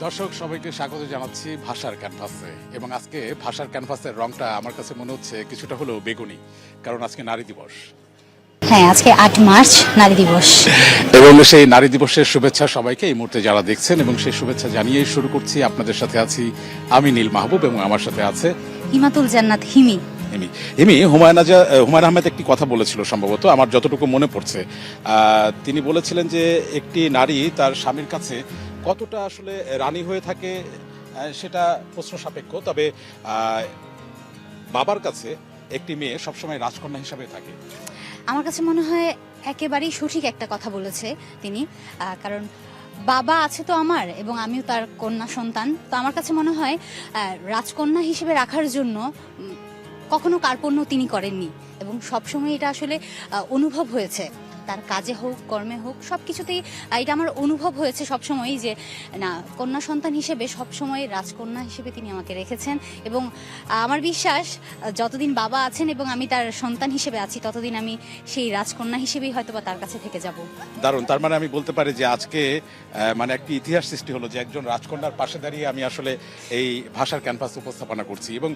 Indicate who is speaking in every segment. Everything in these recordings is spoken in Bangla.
Speaker 1: দর্শক সবাইকে স্বাগত জানাচ্ছি ভাষার ক্যানভাসে। এবং আজকে ভাষার ক্যানভাসের রংটা আমার কাছে মনে হচ্ছে কিছুটা হলেও বেগুনি, কারণ আজকে নারী দিবস।
Speaker 2: হ্যাঁ, আজকে ৮ মার্চ নারী দিবস।
Speaker 1: এবং সেই নারী দিবসের শুভেচ্ছা সবাইকে এই মুহূর্তে যারা দেখছেন, এবং সেই শুভেচ্ছা জানিয়েই শুরু করছি। আপনাদের সাথে আছি আমি নীল মাহবুব, এবং আমার সাথে আছে
Speaker 2: হিমাতুল জান্নাত হিমি।
Speaker 1: হিমি। হুমায়ুন আহমেদ একটি কথা বলেছিল সম্ভবত, আমার যতটুকু মনে পড়ছে। তিনি বলেছিলেন যে একটি নারী তার স্বামীর কাছে কতটা আসলে রানী হয়ে থাকে সেটা প্রশ্ন সাপেক্ষ, তবে বাবার কাছে একটি মেয়ে সবসময় রাজকন্যা হিসাবে থাকে।
Speaker 2: আমার কাছে মনে হয় একেবারেই সঠিক একটা কথা বলেছে তিনি, কারণ বাবা আছে তো আমার, এবং আমিও তার কন্যা সন্তান। তো আমার কাছে মনে হয় রাজকন্যা হিসেবে রাখার জন্য কখনো কার্পণ্য তিনি করেননি, এবং সবসময় এটা আসলে অনুভব হয়েছে, তার কাজে হোক কর্মে হোক সব কিছুতেই এটা আমার অনুভব হয়েছে সবসময়ই, যে না, কন্যা সন্তান হিসেবে সবসময় রাজকন্যা হিসেবে তিনি আমাকে রেখেছেন। এবং আমার বিশ্বাস যতদিন বাবা আছেন এবং আমি তার সন্তান হিসেবে আছি, ততদিন আমি সেই রাজকন্যা হিসেবেই হয়তো বা তার কাছে থেকে যাব।
Speaker 1: দারুণ। তার মানে আমি বলতে পারি যে আজকে মানে একটি ইতিহাস সৃষ্টি হলো যে একজন রাজকন্যার পাশে দাঁড়িয়ে আমি আসলে এই ভাষার ক্যানভাস উপস্থাপনা করছি। এবং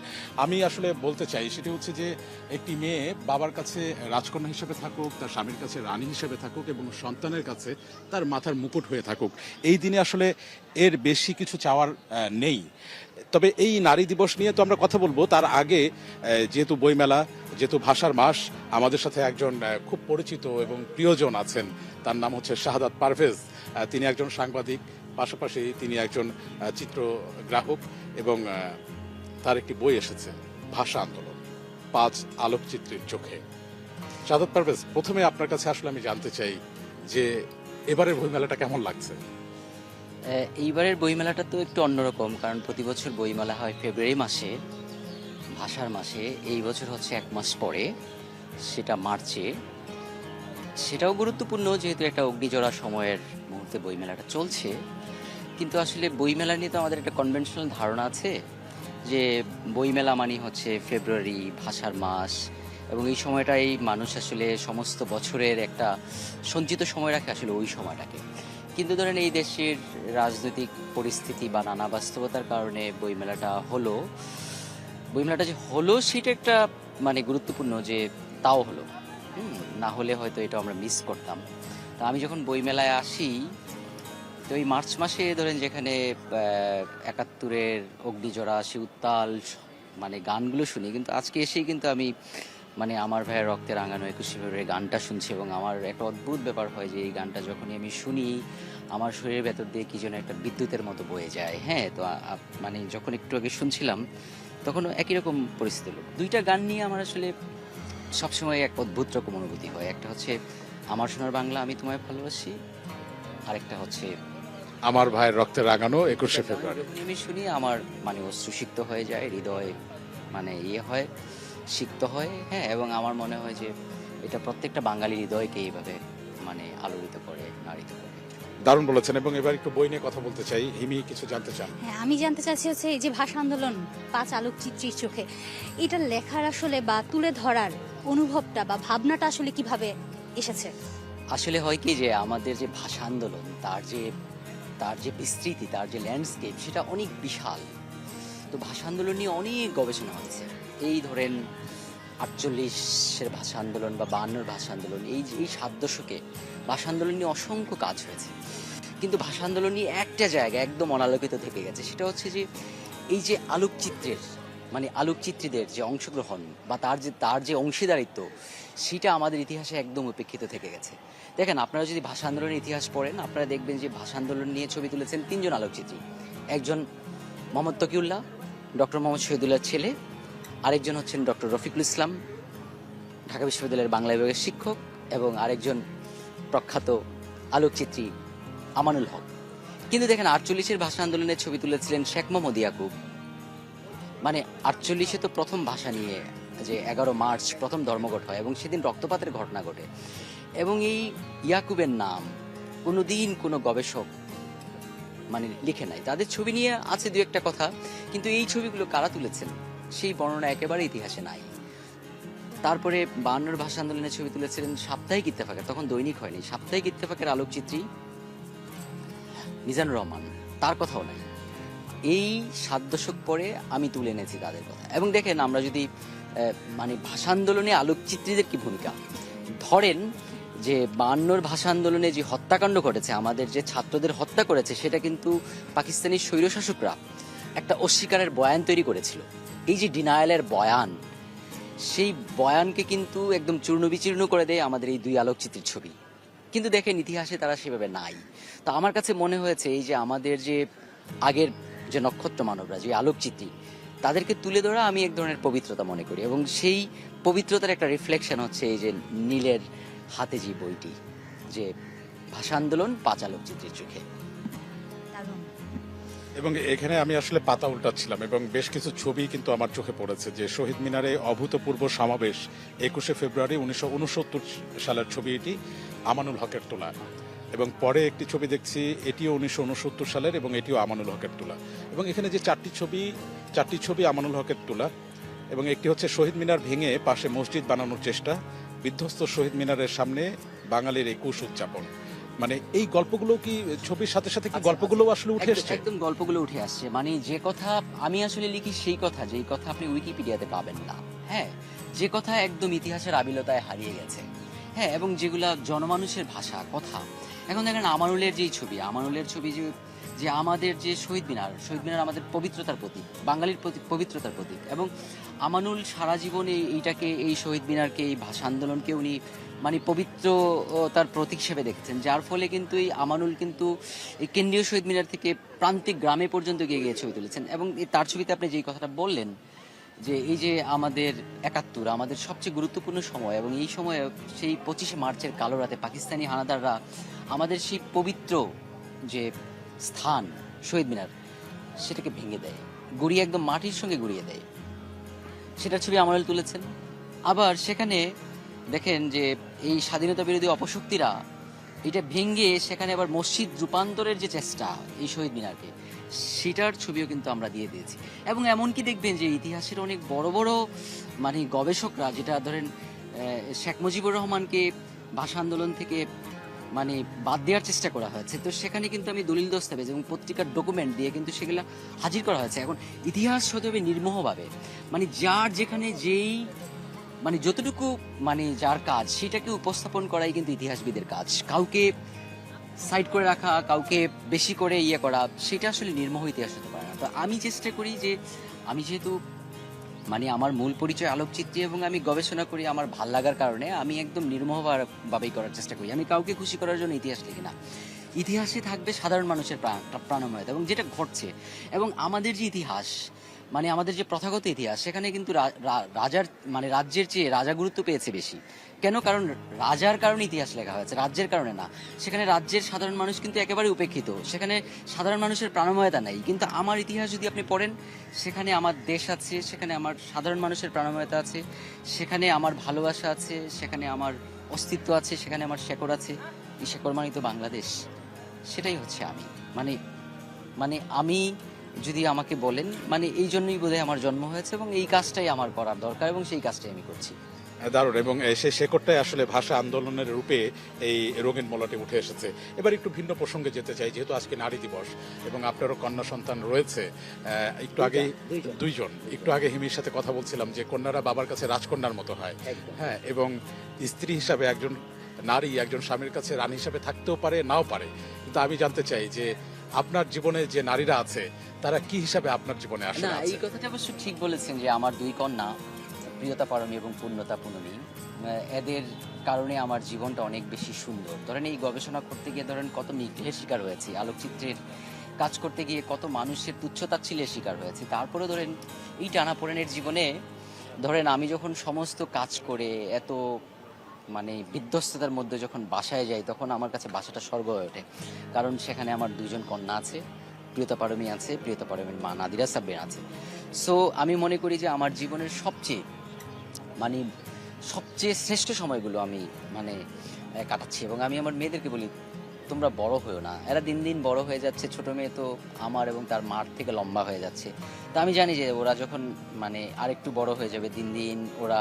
Speaker 1: আমি আসলে বলতে চাই সেটি হচ্ছে যে একটি মেয়ে বাবার কাছে রাজকন্যা হিসেবে থাকুক, তার স্বামীর কাছে রানী হিসেবে থাকুক, এবং সন্তানের কাছে তার মাথার মুকুট হয়ে থাকুক, এই দিনে আসলে এর বেশি কিছু চাওয়ার নেই। তবে এই নারী দিবস নিয়ে তো আমরা কথা বলবো, তার আগে যেহেতু বইমেলা, যেহেতু ভাষার মাস, আমাদের সাথে একজন খুব পরিচিত এবং প্রিয়জন আছেন। তার নাম হচ্ছে শাহাদাত পারভেজ। তিনি একজন সাংবাদিক, পাশাপাশি তিনি একজন চিত্রগ্রাহক, এবং তার একটি বই এসেছে, ভাষা আন্দোলন, 5 আলোকচিত্রীর চোখে। শাহাদাত পারভেজ, প্রথমে আপনার কাছে আসলে আমি জানতে চাই যে এবারের বইমেলাটা কেমন লাগছে?
Speaker 3: এইবারের বইমেলাটা তো একটু অন্যরকম, কারণ প্রতি বছর বইমেলা হয় ফেব্রুয়ারি মাসে, ভাষার মাসে। এই বছর হচ্ছে 1 মাস পরে, সেটা মার্চে। সেটাও গুরুত্বপূর্ণ যেহেতু একটা অগ্নিজোড়া সময়ের মুহূর্তে বইমেলাটা চলছে। কিন্তু আসলে বইমেলা নিয়ে তো আমাদের একটা কনভেনশনাল ধারণা আছে যে বইমেলা মানে হচ্ছে ফেব্রুয়ারি, ভাষার মাস, এবং এই সময়টাই মানুষ আসলে সমস্ত বছরের একটা সঞ্চিত সময় রাখে আসলে ওই সময়টাকে। কিন্তু ধরেন এই দেশের রাজনৈতিক পরিস্থিতি বা নানা বাস্তবতার কারণে বইমেলাটা যে হলো সেটা একটা মানে গুরুত্বপূর্ণ, যে তাও হলো। না হলে হয়তো এটা আমরা মিস করতাম। তা আমি যখন বইমেলায় আসি, তো এই মার্চ মাসে ধরেন যেখানে 71-এর অগ্নিজোড়া, সে উত্তাল মানে গানগুলো শুনি, কিন্তু আজকে এসেই কিন্তু আমি মানে আমার ভাইয়ের রক্তে রাঙানো 21শে ফেব্রুয়ারি গানটা শুনছি, এবং আমার একটা অদ্ভুত ব্যাপার হয় যে এই গানটা যখনই আমি শুনি আমার শরীরের ভেতর দিয়ে কি যেন একটা বিদ্যুতের মতো বয়ে যায়। হ্যাঁ, তো মানে যখন একটু আগে শুনছিলাম তখনও একই রকম পরিস্থিতি হলো। দুইটা গান নিয়ে আমার আসলে সবসময় এক অদ্ভুত রকম অনুভূতি হয়। একটা হচ্ছে আমার সোনার বাংলা আমি তোমায় ভালোবাসি, আরেকটা হচ্ছে
Speaker 1: আমার ভাইয়ের রক্তে রাঙানো 21শে ফেব্রুয়ারি।
Speaker 3: যখনই আমি শুনি আমার মানে অশ্রুসিক্ত হয়ে যায়, হৃদয় মানে হয়, সিক্ত হয়। হ্যাঁ, এবং আমার মনে হয় যে এটা প্রত্যেকটা বাঙালি হৃদয়কে এইভাবে মানে আলোড়িত করে, নাড়িত করে।
Speaker 1: দারুণ বলেছেন। এবং এবার একটু বই নিয়ে কথা বলতে চাই। হিমি কিছু জানতে চান?
Speaker 2: হ্যাঁ, আমি জানতে চাচ্ছি হচ্ছে এই যে ভাষা আন্দোলন 5 আলোকচিত্রীর চোখে, এটা লেখার আসলে বা তুলে ধরার অনুভবটা বা ভাবনাটা আসলে কিভাবে এসেছে?
Speaker 3: আসলে হয় কি যে আমাদের যে ভাষা আন্দোলন, তার যে বিস্তৃতি, তার যে ল্যান্ডস্কেপ, সেটা অনেক বিশাল। তো ভাষা আন্দোলন নিয়ে অনেক গবেষণা হয়েছে। এই ধরেন 48-এর ভাষা আন্দোলন বা 52-এর ভাষা আন্দোলন, এই 7 দশকে ভাষা আন্দোলন নিয়ে অসংখ্য কাজ হয়েছে। কিন্তু ভাষা আন্দোলন নিয়ে একটা জায়গা একদম অনালোকিত থেকে গেছে, সেটা হচ্ছে যে এই যে আলোকচিত্রের মানে আলোকচিত্রীদের যে অংশগ্রহণ বা তার যে অংশীদারিত্ব, সেটা আমাদের ইতিহাসে একদম উপেক্ষিত থেকে গেছে। দেখেন, আপনারা যদি ভাষা আন্দোলনের ইতিহাস পড়েন, আপনারা দেখবেন যে ভাষা আন্দোলন নিয়ে ছবি তুলেছেন 3 জন আলোকচিত্রী। একজন মোহাম্মদ তকিউল্লাহ, ডক্টর মোহাম্মদ শহীদুল্লাহর ছেলে, আরেকজন হচ্ছেন ডক্টর রফিকুল ইসলাম, ঢাকা বিশ্ববিদ্যালয়ের বাংলা বিভাগের শিক্ষক, এবং আরেকজন প্রখ্যাত আলোকচিত্রী আমানুল হক। কিন্তু দেখেন, 48-এর ভাষা আন্দোলনের ছবি তুলেছিলেন শেখ মোহাম্মদ ইয়াকুব। মানে 48-এ তো প্রথম ভাষা নিয়ে যে 11 মার্চ প্রথম ধর্মঘট হয়, এবং সেদিন রক্তপাতের ঘটনা ঘটে, এবং এই ইয়াকুবের নাম কোনোদিন কোনো গবেষক মানে লিখে নাই। তাদের ছবি নিয়ে আছে 2-একটা কথা, কিন্তু এই ছবিগুলো কারা তুলেছেন সেই বর্ণনা একেবারে ইতিহাসে নাই। তারপরে 52-এর ভাষা আন্দোলনের ছবি তুলেছিলেন সাপ্তাহিক ইত্তেফাকের, তখন দৈনিক হয়নি, সাপ্তাহিক ইত্তেফাকের আলোকচিত্রী মিজানুর রহমান, তার কথাও নাই। এই 7 দশক পরে আমি তুলে এনেছি তাদের কথা। এবং দেখেন আমরা যদি মানে ভাষা আন্দোলনে আলোকচিত্রীদের কি ভূমিকা, ধরেন যে 52 ভাষা আন্দোলনে যে হত্যাকাণ্ড ঘটেছে, আমাদের যে ছাত্রদের হত্যা করেছে, সেটা কিন্তু পাকিস্তানি স্বৈরশাসকরা একটা অস্বীকারের বয়ান তৈরি করেছিল। এই যে ডিনায়ালের বয়ান, সেই বয়ানকে কিন্তু একদম চূর্ণ বিচূর্ণ করে দেয় আমাদের এই দুই আলোকচিত্রীর ছবি। কিন্তু দেখেন ইতিহাসে তারা সেভাবে নাই। তো আমার কাছে মনে হয়েছে এই যে আমাদের যে আগের যে নক্ষত্র মানবরা, যে আলোকচিত্রী, তাদেরকে তুলে ধরা আমি এক ধরনের পবিত্রতা মনে করি। এবং সেই পবিত্রতার একটা রিফ্লেকশন হচ্ছে এই যে নীলের হাতে যে বইটি, যে ভাষা আন্দোলন 5 আলোকচিত্রীর চোখে।
Speaker 2: দারুণ।
Speaker 1: এবং এখানে আমি আসলে পাতা উল্টাচ্ছিলাম এবং বেশ কিছু ছবি কিন্তু আমার চোখে পড়েছে, যে শহীদ মিনারে অভূতপূর্ব সমাবেশ 21শে ফেব্রুয়ারি 1969 সালের ছবি এটি, আমানুল হকের তোলা। এবং পরে একটি ছবি দেখছি, এটিও 1969 সালের এবং এটিও আমানুল হকের তোলা। এবং এখানে যে চারটি ছবি আমানুল হকের তোলা, এবং একটি হচ্ছে শহীদ মিনার ভেঙে পাশে মসজিদ বানানোর চেষ্টা, বিধ্বস্ত শহীদ মিনারের সামনে বাঙালির 21 উদযাপন। মানে এই গল্পগুলো কি ছবির সাথে সাথে কি গল্পগুলো আসলে উঠে আসছে?
Speaker 3: একদম গল্পগুলো উঠে আসছে। মানে যে কথা আমি আসলে লিখি সেই কথা, যেই কথা আপনি উইকিপিডিয়াতে পাবেন না, হ্যাঁ, যে কথা একদম ইতিহাসের আবিলতায় হারিয়ে গেছে, হ্যাঁ, এবং যেগুলা জনমানুষের ভাষা কথা। এখন দেখেন আমানুলের যেই ছবি, আমানুলের ছবি যে আমাদের যে শহীদ মিনার আমাদের পবিত্রতার প্রতীক, বাঙালির পবিত্রতার প্রতীক। এবং আমানুল সারা জীবন এইটাকে, এই শহীদ মিনারকে, এই ভাষা আন্দোলনকে উনি মানে পবিত্র তার প্রতীক হিসেবে দেখছেন। যার ফলে কিন্তু এই আমানুল কিন্তু এই কেন্দ্রীয় শহীদ মিনার থেকে প্রান্তিক গ্রামে পর্যন্ত গিয়ে ছবি তুলেছেন। এবং তার ছবিতে আপনি যেই কথাটা বললেন, যে এই যে আমাদের 71 আমাদের সবচেয়ে গুরুত্বপূর্ণ সময়, এবং এই সময়ে সেই 25শে মার্চের কালো রাতে পাকিস্তানি হানাদাররা আমাদের সেই পবিত্র যে স্থান শহীদ মিনার, সেটাকে ভেঙে দেয়, গুড়িয়ে একদম মাটির সঙ্গে গুড়িয়ে দেয়। সেটার ছবি আমানুল তুলেছেন। আবার সেখানে দেখেন যে এই স্বাধীনতা বিরোধী অপশক্তিরা এটা ভেঙে সেখানে আবার মসজিদ রূপান্তরের যে চেষ্টা এই শহীদ মিনারকে, সেটার ছবিও কিন্তু আমরা দিয়ে দিয়েছি। এবং এমনকি দেখবেন যে ইতিহাসের অনেক বড় বড় মানে গবেষকরা, যেটা ধরেন শেখ মুজিবুর রহমানকে ভাষা আন্দোলন থেকে মানে বাদ দেওয়ার চেষ্টা করা হয়েছে, তো সেখানে কিন্তু আমি দলিল দস্তাবেজ এবং পত্রিকার ডকুমেন্ট দিয়ে কিন্তু সেগুলো হাজির করা হয়েছে। এখন ইতিহাস হতে হবে নির্মোহভাবে, মানে যার যেখানে যেই মানে যতটুকু মানে যার কাজ, সেটাকে উপস্থাপন করাই কিন্তু ইতিহাসবিদের কাজ। কাউকে সাইড করে রাখা, কাউকে বেশি করে ইয়ে করা, সেটা আসলে নির্মোহ ইতিহাস হতে পারে না। তো আমি চেষ্টা করি যে, আমি যেহেতু মানে আমার মূল পরিচয় আলোকচিত্রী এবং আমি গবেষণা করি আমার ভাল লাগার কারণে, আমি একদম নির্মোহভাবেই করার চেষ্টা করি। আমি কাউকে খুশি করার জন্য ইতিহাস লিখি না। ইতিহাসে থাকবে সাধারণ মানুষের প্রাণময়তা এবং যেটা ঘটছে। এবং আমাদের যে ইতিহাস, মানে আমাদের যে প্রথাগত ইতিহাস, সেখানে কিন্তু রাজার মানে রাজ্যের চেয়ে রাজা গুরুত্ব পেয়েছে বেশি। কেন? কারণ রাজার কারণে ইতিহাস লেখা হয়েছে, রাজ্যের কারণে না। সেখানে রাজ্যের সাধারণ মানুষ কিন্তু একেবারে উপেক্ষিত, সেখানে সাধারণ মানুষের প্রাণময়তা নাই। কিন্তু আমার ইতিহাস যদি আপনি পড়েন, সেখানে আমার দেশ আছে, সেখানে আমার সাধারণ মানুষের প্রাণময়তা আছে, সেখানে আমার ভালোবাসা আছে, সেখানে আমার অস্তিত্ব আছে, সেখানে আমার শেকড় আছে। এই শেকড় মানে তো বাংলাদেশ। সেটাই হচ্ছে আমি। মানে মানে আমি যদি আমাকে বলেন, মানে এই জন্যই বোধহয় আমার জন্ম হয়েছে এবং এই কাজটাই আমার করার দরকার এবং সেই কাজটাই আমি করছি।
Speaker 1: দারুণ। এবং সেই শেকড়টাই আসলে ভাষা আন্দোলনের রূপে এই রঙিন মলাটে উঠে এসেছে। এবার একটু ভিন্ন প্রসঙ্গে যেতে চাই, যেহেতু আজকে নারী দিবস এবং আপনারও কন্যা সন্তান রয়েছে। একটু আগে দুইজন, একটু আগে হিমির সাথে কথা বলছিলাম যে কন্যারা বাবার কাছে রাজকন্যার মতো হয়, হ্যাঁ, এবং স্ত্রী হিসাবে একজন নারী একজন স্বামীর কাছে রানী হিসাবে থাকতেও পারে, নাও পারে। কিন্তু আমি জানতে চাই যে আপনার জীবনে যে নারীরা আছে, তারা কি হিসাবে আপনার জীবনে আসে?
Speaker 3: না, এই কথাটা অবশ্য ঠিক বলেছেন যে আমার দুই কন্যা, প্রিয়তা পারমী এবং পূর্ণতা পুনমী, এদের কারণে আমার জীবনটা অনেক বেশি সুন্দর। ধরেন এই গবেষণা করতে গিয়ে ধরেন কত নিগ্রহের শিকার হয়েছি, আলোকচিত্রের কাজ করতে গিয়ে কত মানুষের তুচ্ছতাচ্ছিল্যের শিকার হয়েছি। তারপরে ধরেন এই টানাপোড়েনের জীবনে ধরেন আমি যখন সমস্ত কাজ করে এত মানে বিধ্বস্ততার মধ্যে যখন বাসায় যাই, তখন আমার কাছে বাসাটা স্বর্গ হয়ে ওঠে। কারণ সেখানে আমার দুজন কন্যা আছে, প্রিয়তা পারমী আছে, প্রিয়তা পারমীর মা নাদিরা সাব্বির আছে। সো আমি মনে করি যে আমার জীবনের সবচেয়ে শ্রেষ্ঠ সময়গুলো আমি মানে কাটাচ্ছি। এবং আমি আমার মেয়েদেরকে বলি, তোমরা বড় হয়েও না, এরা দিন দিন বড় হয়ে যাচ্ছে। ছোট মেয়ে তো আমার এবং তার মার থেকে লম্বা হয়ে যাচ্ছে। তো আমি জানি যে ওরা যখন মানে আরেকটু বড় হয়ে যাবে, দিন দিন ওরা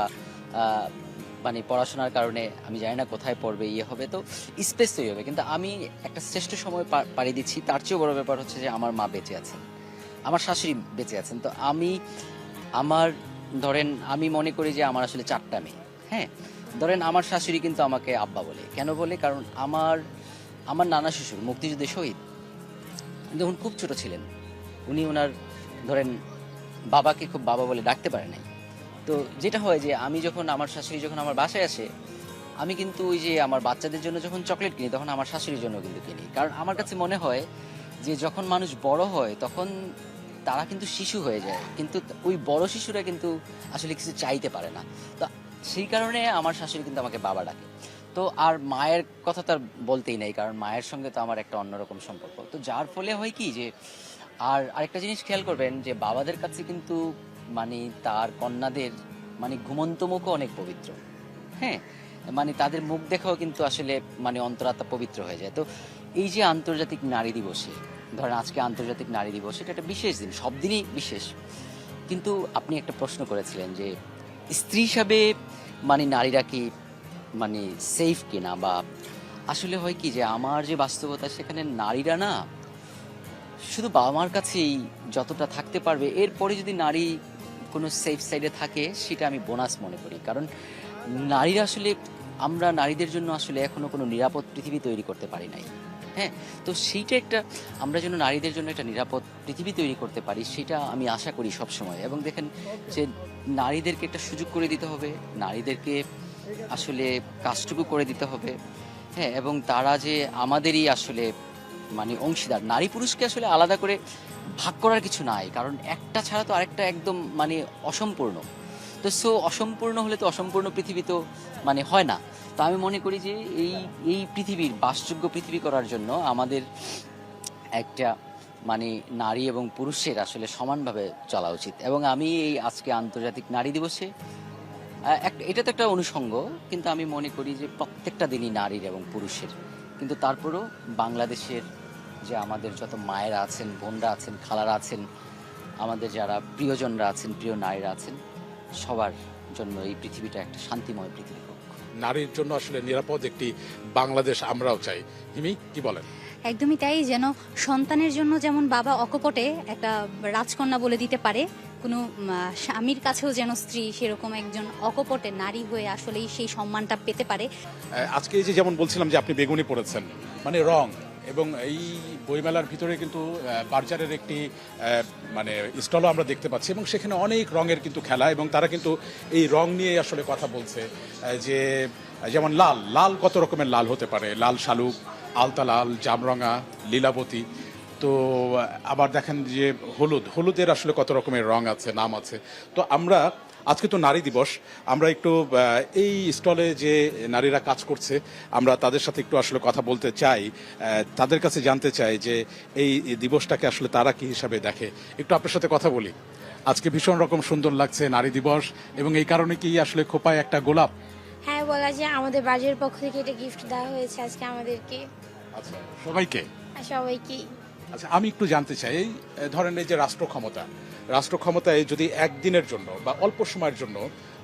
Speaker 3: মানে পড়াশোনার কারণে আমি জানি না কোথায় পড়বে, ইয়ে হবে, তো স্পেস তৈরি হবে। কিন্তু আমি একটা শ্রেষ্ঠ সময় পাড়ি দিচ্ছি। তার চেয়েও বড় ব্যাপার হচ্ছে যে আমার মা বেঁচে আছেন, আমার শাশুড়ি বেঁচে আছেন, তো আমার ধরেন আমি মনে করি যে আমার আসলে 4টা মেয়ে। হ্যাঁ, ধরেন আমার শাশুড়ি কিন্তু আমাকে আব্বা বলে, কেন বলে? কারণ আমার নানা শ্বশুর মুক্তিযুদ্ধে শহীদ, যখন খুব ছোট ছিলেন উনি ওনার ধরেন বাবাকে খুব বাবা বলে ডাকতে পারে নাই। তো যেটা হয় যে আমি যখন আমার শাশুড়ি যখন আমার বাসায় আসে, আমি কিন্তু ওই যে আমার বাচ্চাদের জন্য যখন চকলেট কিনি তখন আমার শাশুড়ির জন্য কিন্তু কিনি, কারণ আমার কাছে মনে হয় যে যখন মানুষ বড় হয় তখন তারা কিন্তু শিশু হয়ে যায়, কিন্তু ওই বড় শিশুরা কিন্তু আসলে কিছু চাইতে পারে না। তো সেই কারণে আমার শাশুড়ি কিন্তু আমাকে বাবা ডাকে। তো আর মায়ের কথা তো আর বলতেই নাই, কারণ মায়ের সঙ্গে তো আমার একটা অন্যরকম সম্পর্ক। তো যার ফলে হয় কি যে আর আরেকটা জিনিস খেয়াল করবেন যে বাবাদের কাছে কিন্তু মানে তার কন্যাদের মানে ঘুমন্ত মুখও অনেক পবিত্র। হ্যাঁ, মানে তাদের মুখ দেখাও কিন্তু আসলে মানে অন্তরাত্মা পবিত্র হয়ে যায়। তো এই যে আন্তর্জাতিক নারী দিবসে, ধরেন আজকে আন্তর্জাতিক নারী দিবস, এটা একটা বিশেষ দিন, সব দিনই বিশেষ, কিন্তু আপনি একটা প্রশ্ন করেছিলেন যে স্ত্রী হিসাবে মানে নারীরা কি মানে সেফ কিনা, বা আসলে হয় কি যে আমার যে বাস্তবতা সেখানে নারীরা না শুধু বাবা মার কাছেই যতটা থাকতে পারবে, এরপরে যদি নারী কোনো সেফ সাইডে থাকে সেটা আমি বোনাস মনে করি। কারণ নারীরা আসলে আমরা নারীদের জন্য আসলে এখনো কোনো নিরাপদ পৃথিবী তৈরি করতে পারি নাই। হ্যাঁ, তো সেইটা একটা, আমরা যেন নারীদের জন্য একটা নিরাপদ পৃথিবী তৈরি করতে পারি সেটা আমি আশা করি সব সময়। এবং দেখেন যে নারীদেরকে একটা সুযোগ করে দিতে হবে, নারীদেরকে আসলে কাজটুকু করে দিতে হবে। হ্যাঁ, এবং তারা যে আমাদেরই আসলে মানে অংশীদার, নারী পুরুষকে আসলে আলাদা করে ভাগ করার কিছু নাই, কারণ একটা ছাড়া তো আরেকটা একদম মানে অসম্পূর্ণ। তো অসম্পূর্ণ হলে তো অসম্পূর্ণ পৃথিবী তো মানে হয় না। তো আমি মনে করি যে এই পৃথিবীর বাসযোগ্য পৃথিবী করার জন্য আমাদের একটা মানে নারী এবং পুরুষের আসলে সমানভাবে চলা উচিত। এবং আমি এই আজকে আন্তর্জাতিক নারী দিবসে এটা তো একটা অনুষঙ্গ, কিন্তু আমি মনে করি যে প্রত্যেকটা দিনই নারীর এবং পুরুষের। কিন্তু তারপরও বাংলাদেশের যে আমাদের যত মায়েরা আছেন, বোনরা আছেন, খালারা আছেন, আমাদের যারা প্রিয়জনরা আছেন, প্রিয় নারীরা আছেন, সবার জন্য এই পৃথিবীটা একটা শান্তিময় পৃথিবী হোক।
Speaker 1: নারীর জন্য আসলে নিরাপদ একটি বাংলাদেশ আমরাও চাই। হিমি, কি বলেন?
Speaker 2: একদমই তাই, যেন সন্তানের জন্য যেমন বাবা অকপটে একটা রাজকন্যা বলে দিতে পারে, কোনো স্বামীর কাছেও যেন স্ত্রী সেরকম একজন অকপটে নারী হয়ে আসলেই সেই সম্মানটা পেতে পারে।
Speaker 1: আজকে এই যে যেমন বলছিলাম যে আপনি বেগুনি পড়েছেন, মানে রং, এবং এই বইমেলার ভিতরে কিন্তু বার্জারের একটি মানে স্টলও আমরা দেখতে পাচ্ছি, এবং সেখানে অনেক রঙের কিন্তু খেলা, এবং তারা কিন্তু এই রং নিয়ে আসলে কথা বলছে যে যেমন লাল লাল কত রকমের লাল হতে পারে, লাল শালুক, আলতা লাল, জামরঙা, লীলাবতী। তো আবার দেখেন যে হলুদের আসলে কত রকমের রং আছে, নাম আছে। তো আমরা আজকে তো নারী দিবস, আমরা একটু এই স্টলে যে নারীরা কাজ করছে আমরা তাদের সাথে একটু আসলে কথা বলতে চাই, তাদের কাছে জানতে চাই যে এই দিবসটাকে আসলে তারা কি হিসাবে দেখে। একটু আপনার সাথে কথা বলি। আজকে ভীষণ রকম সুন্দর লাগছে নারী দিবস, এবং এই কারণে কি আসলে খোপায় একটা গোলাপ?
Speaker 4: হ্যাঁ, বলা যায় আমাদের বাড়ির পক্ষ থেকে এটা গিফট দেওয়া হয়েছে আজকে আমাদেরকে।
Speaker 1: আচ্ছা, সবাইকে?
Speaker 4: আর সবাইকেই।
Speaker 1: আচ্ছা, আমি একটু জানতে চাই, এই ধরেন এই যে রাষ্ট্র ক্ষমতায় যদি একদিনের জন্য বা অল্প সময়ের জন্য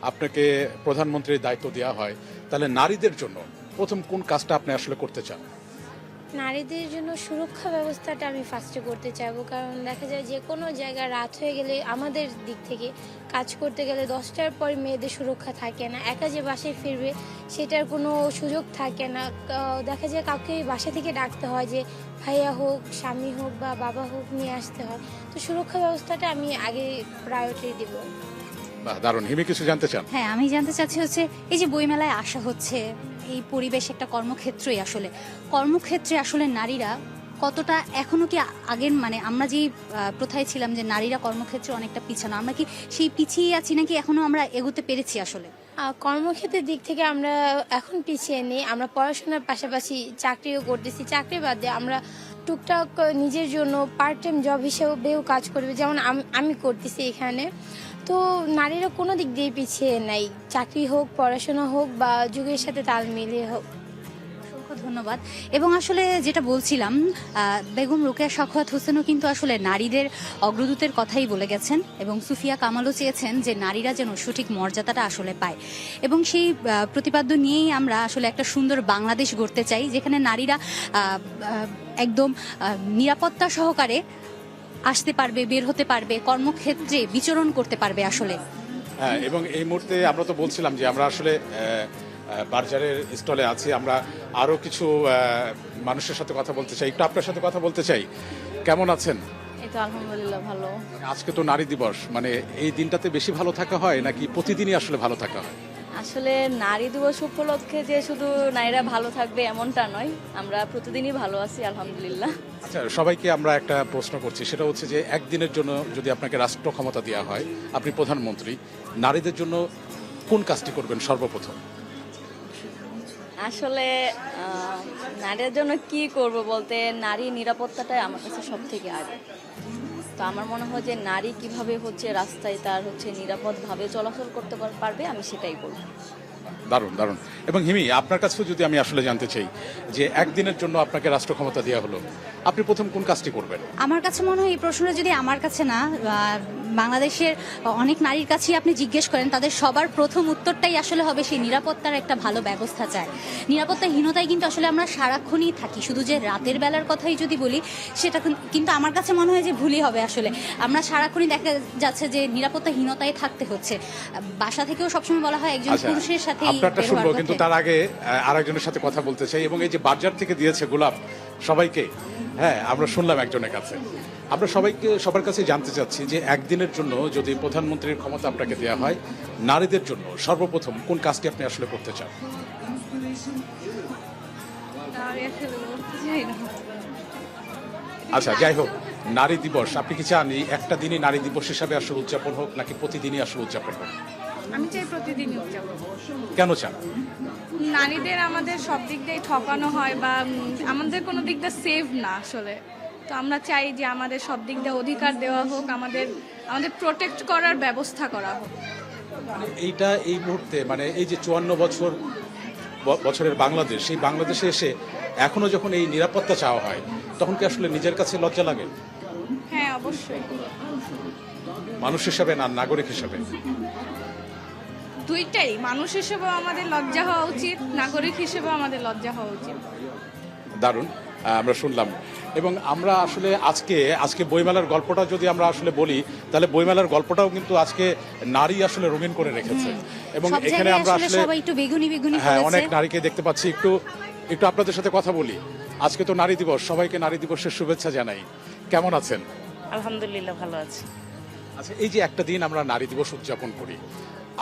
Speaker 1: আপনাকে প্রধানমন্ত্রীর দায়িত্ব দেওয়া হয়, তাহলে নারীদের জন্য প্রথম কোন কাজটা আপনি আসলে করতে চান?
Speaker 4: নারীদের জন্য সুরক্ষা ব্যবস্থাটা আমি ফার্স্টে করতে চাইবো, কারণ দেখা যায় যে কোনো জায়গায় রাত হয়ে গেলে আমাদের দিক থেকে কাজ করতে গেলে 10টার পর মেয়েদের সুরক্ষা থাকে না, একা যে বাসায় ফিরবে সেটার কোনো সুযোগ থাকে না। দেখা যায় কাউকে বাসা থেকে ডাকতে হয়, যে ভাইয়া হোক, স্বামী হোক বা বাবা হোক, নিয়ে আসতে হয়। তো সুরক্ষা ব্যবস্থাটা আমি আগে প্রায়োরিটি দেবো।
Speaker 1: বাহ, দারুণ। হিমি, কিছু জানতে চান?
Speaker 2: হ্যাঁ, আমি জানতে চাচ্ছি হচ্ছে এই যে বইমেলায় আসা হচ্ছে, এই পরিবেশ একটা কর্মক্ষেত্রই, আসলে কর্মক্ষেত্রে আসলে নারীরা কতটা এখনো কি আগের মানে আমরা যেই প্রথায় ছিলাম যে নারীরা কর্মক্ষেত্রে অনেকটা পিছানো, আমরা কি সেই পিছিয়ে আছি নাকি এখনো আমরা এগোতে পেরেছি? আসলে
Speaker 4: কর্মক্ষেত্রের দিক থেকে আমরা এখন পিছিয়ে নেই, আমরা পড়াশোনার পাশাপাশি চাকরিও করতেছি। চাকরি বাদে আমরা টুকটাক নিজের জন্য পার্ট টাইম জব হিসেবেও কাজ করবে, যেমন আমি করতেছি এখানে। তো নারীরা কোনো দিক দিয়ে পিছিয়ে নেই, চাকরি হোক, পড়াশোনা হোক বা যুগের সাথে তাল মিলিয়ে হোক।
Speaker 2: অসংখ্য ধন্যবাদ। এবং আসলে যেটা বলছিলাম, বেগম রোকেয়া সাখাওয়াত হোসেনও কিন্তু আসলে নারীদের অগ্রদূতের কথাই বলে গেছেন, এবং সুফিয়া কামালও চেয়েছেন যে নারীরা যেন সঠিক মর্যাদাটা আসলে পায়। এবং সেই প্রতিপাদ্য নিয়েই আমরা আসলে একটা সুন্দর বাংলাদেশ গড়তে চাই, যেখানে নারীরা একদম নিরাপত্তা সহকারে আসতে পারবে, বের হতে পারবে, কর্মক্ষেত্রে বিচরণ করতে পারবে আসলে।
Speaker 1: হ্যাঁ, এবং এই মুহূর্তে আমরা তো বলছিলাম যে আমরা আসলে বার্জারের স্টলে আছি, আমরা আরো কিছু মানুষের সাথে কথা বলতে চাই, একটু আপনার সাথে কথা বলতে চাই। কেমন আছেন?
Speaker 5: এই তো আলহামদুলিল্লাহ ভালো।
Speaker 1: আজকে তো নারী দিবস, মানে এই দিনটাতে বেশি ভালো থাকা হয় নাকি প্রতিদিনই আসলে ভালো থাকা হয়?
Speaker 5: আসলে নারী দিবস উপলক্ষে যে শুধু নারীরা ভালো থাকবে এমনটা নয়, আমরা প্রতিদিনই ভালো আছি আলহামদুলিল্লাহ।
Speaker 1: আচ্ছা, সবাইকে আমরা একটা প্রশ্ন করছি, সেটা হচ্ছে যে একদিনের জন্য যদি আপনাকে রাষ্ট্র ক্ষমতা দেওয়া হয়, আপনি প্রধানমন্ত্রী, নারীদের জন্য কোন কাজটি করবেন সর্বপ্রথম?
Speaker 5: আসলে নারীর জন্য কি করব বলতে, নারী নিরাপত্তাটাই আমার কাছে সব থেকে আগে। তো আমার মনে হয় যে নারী কিভাবে রাস্তায় তার নিরাপদভাবে চলাচল করতে পারবে, আমি সেটাই বলবো।
Speaker 1: দারুণ দারুণ। এবং হিমি, আপনার কাছেও যদি আমি আসলে জানতে চাই যে একদিনের জন্য আপনাকে রাষ্ট্র ক্ষমতা দেওয়া হলো, আপনি প্রথম কোন কাজটি করবেন?
Speaker 2: আমার কাছে মনে হয় এই প্রশ্নটা যদি আমার কাছে না, বাংলাদেশের অনেক নারীর কাছেই আপনি জিজ্ঞেস করেন, তাদের সবার প্রথম উত্তরটাই আসলে হবে সেই নিরাপত্তার একটা ভালো ব্যবস্থা চায়। নিরাপত্তাহীনতায় কিন্তু আসলে আমরা সারাক্ষণই থাকি, শুধু যে রাতের বেলার কথাই যদি বলি সেটা কিন্তু আমার কাছে মনে হয় যে ভুলই হবে। আসলে আমরা সারাক্ষণই দেখা যাচ্ছে যে নিরাপত্তাহীনতায় থাকতে হচ্ছে। বাসা থেকেও সবসময় বলা হয় একজন পুরুষের সাথে
Speaker 1: আপনারটা শুনবো, কিন্তু তার আগে আরেকজনের সাথে কথা বলতে চাই। এবং এই যে বাজার থেকে দিয়েছে গোলাপ সবাইকে, হ্যাঁ আমরা শুনলাম একজনের কাছে, আমরা সবার কাছে জানতে চাচ্ছি যে একদিনের জন্য যদি প্রধানমন্ত্রীর ক্ষমতা আপনাকে দেওয়া হয়, নারীদের জন্য সর্বপ্রথম কোন কাজটি আপনি আসলে করতে চান? আচ্ছা, যাই হোক, নারী দিবস আপনি কি চান এই একটা দিনই নারী দিবস হিসাবে আসলে উদযাপন হোক, নাকি প্রতিদিনই আসলে উদযাপন হোক?
Speaker 6: আমি চাই প্রতিদিনই উদযাপন।
Speaker 1: কেন চান?
Speaker 6: নারীদের আমাদের সব দিক দিয়ে ঠকানো হয় বা আমাদের কোনো দিক দিয়ে সেভ না আসলে। তো আমরা চাই যে আমাদের সব দিক দিয়ে অধিকার দেওয়া হোক, আমাদের প্রোটেক্ট করার ব্যবস্থা করা হোক।
Speaker 1: এইটা এই মুহূর্তে মানে এই যে 54 বছরের বাংলাদেশ, সেই বাংলাদেশে এসে এখনো যখন এই নিরাপত্তা চাওয়া হয়, তখন কি আসলে নিজের কাছে লজ্জা লাগে?
Speaker 6: হ্যাঁ, অবশ্যই।
Speaker 1: মানুষ হিসাবে না নাগরিক হিসাবে?
Speaker 6: দুইটাই, মানুষ হিসেবেও আমাদের লজ্জা হওয়া উচিত, নাগরিক হিসেবেও আমাদের লজ্জা হওয়া উচিত।
Speaker 1: দারুণ, আমরা শুনলাম। এবং আমরা আসলে আজকে বইমেলার গল্পটা যদি আমরা আসলে বলি, তাহলে বইমেলার গল্পটাও কিন্তু আজকে নারী আসলে রঙিন করে রেখেছে। এবং এখানে আমরা আসলে
Speaker 2: সবাই একটু বেগুনি বেগুনি
Speaker 1: হ্যাঁ
Speaker 2: করেছে।
Speaker 1: অনেক নারীকে দেখতে পাচ্ছি। একটু আপনাদের সাথে কথা বলি। আজকে তো নারী দিবস, সবাইকে নারী দিবসের শুভেচ্ছা জানাই। কেমন আছেন?
Speaker 7: আলহামদুলিল্লাহ ভালো আছি।
Speaker 1: আচ্ছা, এই যে একটা দিন আমরা নারী দিবস উদযাপন করি,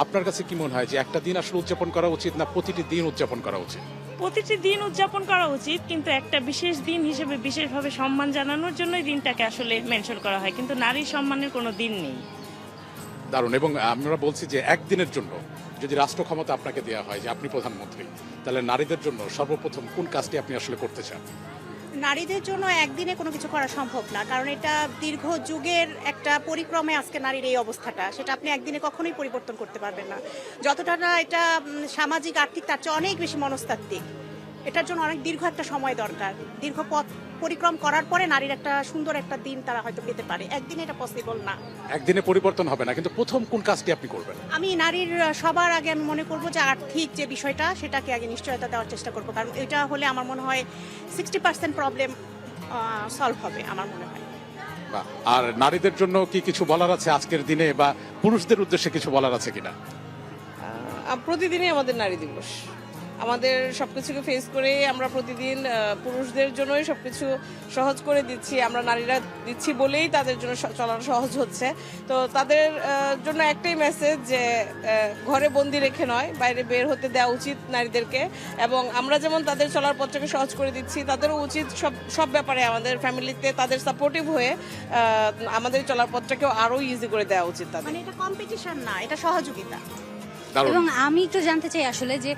Speaker 1: আপনার কাছে কি মনে হয় যে একটা দিন আসলে উদযাপন করা উচিত, না প্রতিটি দিন উদযাপন করা উচিত?
Speaker 7: প্রতিটি দিন উদযাপন করা উচিত, কিন্তু একটা বিশেষ দিন হিসেবে বিশেষভাবে সম্মান জানানোর জন্যই দিনটাকে আসলে মেনশন করা হয়, কিন্তু নারী সম্মানের কোনো দিন নেই।
Speaker 1: দারুণ। এবং আমরা বলছি যে একদিনের জন্য যদি রাষ্ট্র ক্ষমতা আপনাকে দেওয়া হয়, যে আপনি প্রধানমন্ত্রী, তাহলে নারীদের জন্য সর্বপ্রথম কোন কাজটি আপনি আসলে করতে চান?
Speaker 8: নারীদের জন্য একদিনে কোনো কিছু করা সম্ভব না, কারণ এটা দীর্ঘ যুগের একটা পরিক্রমে আজকে নারীর এই অবস্থাটা, সেটা আপনি একদিনে কখনোই পরিবর্তন করতে পারবেন না। যতটা না এটা সামাজিক আর্থিক, তার চেয়ে অনেক বেশি মনস্তাত্ত্বিক। এটার জন্য অনেক দীর্ঘ একটা সময় দরকার। দীর্ঘ পথ পরিক্রম করার পরে নারীর একটা সুন্দর একটা দিন তারা হয়তো পেতে পারে। একদিনে এটা পসিবল না,
Speaker 1: একদিনে পরিবর্তন হবে না, কিন্তু প্রথম কোন কাজটি আপনি করবেন?
Speaker 8: আমি নারীর সবার আগে আমি মনে করব যে আর্থিক যে বিষয়টা, সেটাকে আগে নিশ্চয়তা দেওয়ার চেষ্টা করব, কারণ এটা হলে আমার মনে হয় 60% প্রবলেম সলভ হবে আমার মনে হয়।
Speaker 1: বাহ। আর নারীদের জন্য কি কিছু বলার আছে আজকের দিনে, বা পুরুষদের উদ্দেশ্যে কিছু বলার আছে কিনা?
Speaker 9: প্রতিদিনই আমাদের নারী দিবস। আমাদের সবকিছুকে ফেস করে আমরা প্রতিদিন পুরুষদের জন্যই সবকিছু সহজ করে দিচ্ছি, আমরা নারীরা দিচ্ছি বলেই তাদের জন্য চলানো সহজ হচ্ছে। তো তাদের জন্য একটাই মেসেজ যে ঘরে বন্দি রেখে নয়, বাইরে বের হতে দেওয়া উচিত নারীদেরকে। এবং আমরা যেমন তাদের চলার পথটাকে সহজ করে দিচ্ছি, তাদেরও উচিত সব ব্যাপারে আমাদের ফ্যামিলিতে তাদের সাপোর্টিভ হয়ে আমাদের চলার পথটাকেও আরো ইজি করে দেওয়া উচিত তাদের।
Speaker 8: মানে এটা কম্পিটিশন না, এটা সহযোগিতা।
Speaker 2: এবং আমি একটু জানতে চাই আসলে যে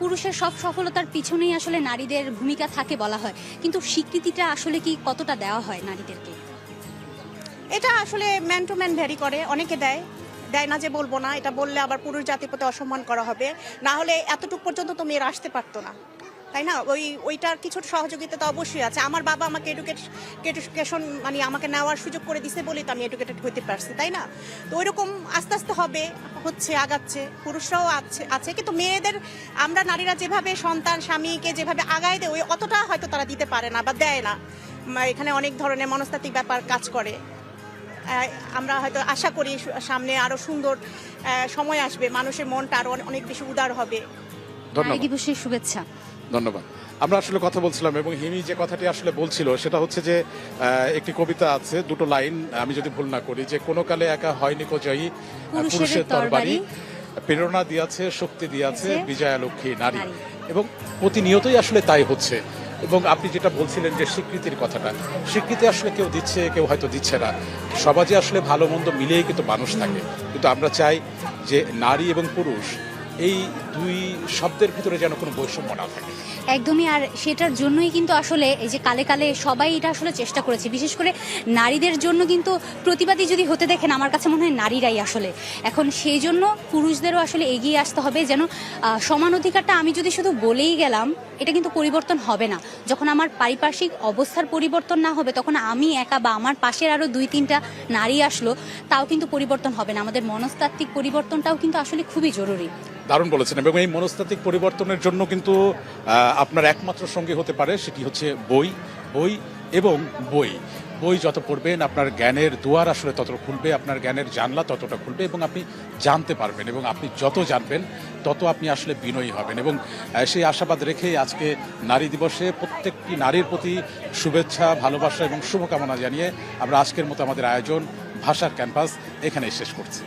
Speaker 2: পুরুষের সব সফলতার পিছনেই আসলে নারীদের ভূমিকা থাকে বলা হয়, কিন্তু স্বীকৃতিটা আসলে কি কতটা দেওয়া হয় নারীদেরকে?
Speaker 8: এটা আসলে ম্যান টু ম্যান ভ্যারি করে, অনেকে দেয় না যে বলবো না, এটা বললে আবার পুরুষ জাতির প্রতি অসম্মান করা হবে। না হলে এতটুকু পর্যন্ত তো মেয়েরা আসতে পারতো না, তাই না? ওইটার কিছু সহযোগিতা তো অবশ্যই আছে। আমার বাবা আমাকে এডুকেশন মানে আমাকে নেওয়ার সুযোগ করে দিছে বলেই তো আমি এডুকেটেড হতে পারছি, তাই না? তো ওইরকম আস্তে আস্তে হচ্ছে, আগাচ্ছে, পুরুষরাও আছে, কিন্তু মেয়েদের আমরা নারীরা যেভাবে সন্তান স্বামীকে যেভাবে আগায় দেয়, ওই অতটা হয়তো তারা দিতে পারে না বা দেয় না। এখানে অনেক ধরনের মনস্তাত্ত্বিক ব্যাপার কাজ করে। আমরা হয়তো আশা করি সামনে আরো সুন্দর সময় আসবে, মানুষের মনটা আরো অনেক বেশি উদার হবে।
Speaker 2: নারী
Speaker 1: ধন্যবাদ
Speaker 2: দিবসের শুভেচ্ছা।
Speaker 1: ধন্যবাদ। আমরা আসলে কথা বলছিলাম এবং হিমি যে কথাটি আসলে বলছিল সেটা হচ্ছে যে একটি কবিতা আছে, দুটো লাইন আমি যদি ভুল না করি, যে কোনো কালে একা হয়নি কো জয়ী পুরুষের তরবারি, প্রেরণা দিয়াছে শক্তি দিয়াছে বিজয়া লক্ষ্মী নারী।
Speaker 2: নারী।
Speaker 1: এবং প্রতিনিয়তই আসলে তাই হচ্ছে। এবং আপনি যেটা বলছিলেন যে স্বীকৃতির কথাটা, স্বীকৃতি আসলে কেউ দিচ্ছে কেউ হয়তো দিচ্ছে না, সমাজে আসলে ভালো মন্দ মিলিয়েই কিন্তু মানুষ থাকে। কিন্তু আমরা চাই যে নারী এবং পুরুষ এই দুই শব্দের ভিতরে যেন কোনো বৈষম্য না থাকে।
Speaker 2: একদমই, আর সেটার জন্যই কিন্তু আসলে এই যে কালে কালে সবাই এটা আসলে চেষ্টা করেছে, বিশেষ করে নারীদের জন্য কিন্তু প্রতিবাদী যদি হতে দেখেন আমার কাছে মনে হয় নারীরাই আসলে। এখন সেই জন্য পুরুষদেরও আসলে এগিয়ে আসতে হবে, যেন সমান অধিকারটা আমি যদি শুধু বলেই গেলাম এটা কিন্তু পরিবর্তন হবে না। যখন আমার পারিপার্শ্বিক অবস্থার পরিবর্তন না হবে তখন আমি একা বা আমার পাশের আরো 2-3টা নারী আসলো তাও কিন্তু পরিবর্তন হবে না। আমাদের মনস্তাত্ত্বিক পরিবর্তনটাও কিন্তু আসলে খুবই জরুরি।
Speaker 1: দারুণ বলেছেন। এবং এই মনস্তাত্ত্বিক পরিবর্তনের জন্য কিন্তু আপনার একমাত্র সঙ্গী হতে পারে সেটি হচ্ছে বই, বই এবং বই। বই যত পড়বেন আপনার জ্ঞানের দুয়ার আসলে তত খুলবে, আপনার জ্ঞানের জানলা ততটা খুলবে এবং আপনি জানতে পারবেন, এবং আপনি যত জানবেন তত আপনি আসলে বিনয়ী হবেন। এবং সেই আশাবাদ রেখে আজকে নারী দিবসে প্রত্যেকটি নারীর প্রতি শুভেচ্ছা, ভালোবাসা এবং শুভকামনা জানিয়ে আমরা আজকের মতো আমাদের আয়োজন ভাষার ক্যাম্পাস এখানেই শেষ করছি।